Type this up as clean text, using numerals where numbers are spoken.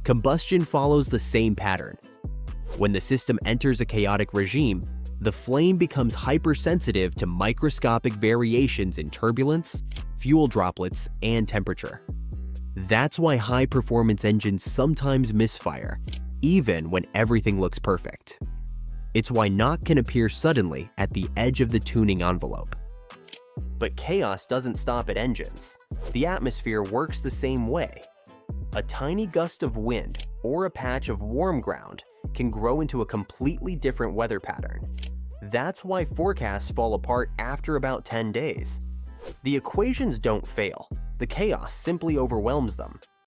Combustion follows the same pattern. When the system enters a chaotic regime, the flame becomes hypersensitive to microscopic variations in turbulence, fuel droplets, and temperature. That's why high-performance engines sometimes misfire, even when everything looks perfect. It's why knock can appear suddenly at the edge of the tuning envelope. But chaos doesn't stop at engines. The atmosphere works the same way. A tiny gust of wind or a patch of warm ground can grow into a completely different weather pattern. That's why forecasts fall apart after about 10 days. The equations don't fail. The chaos simply overwhelms them.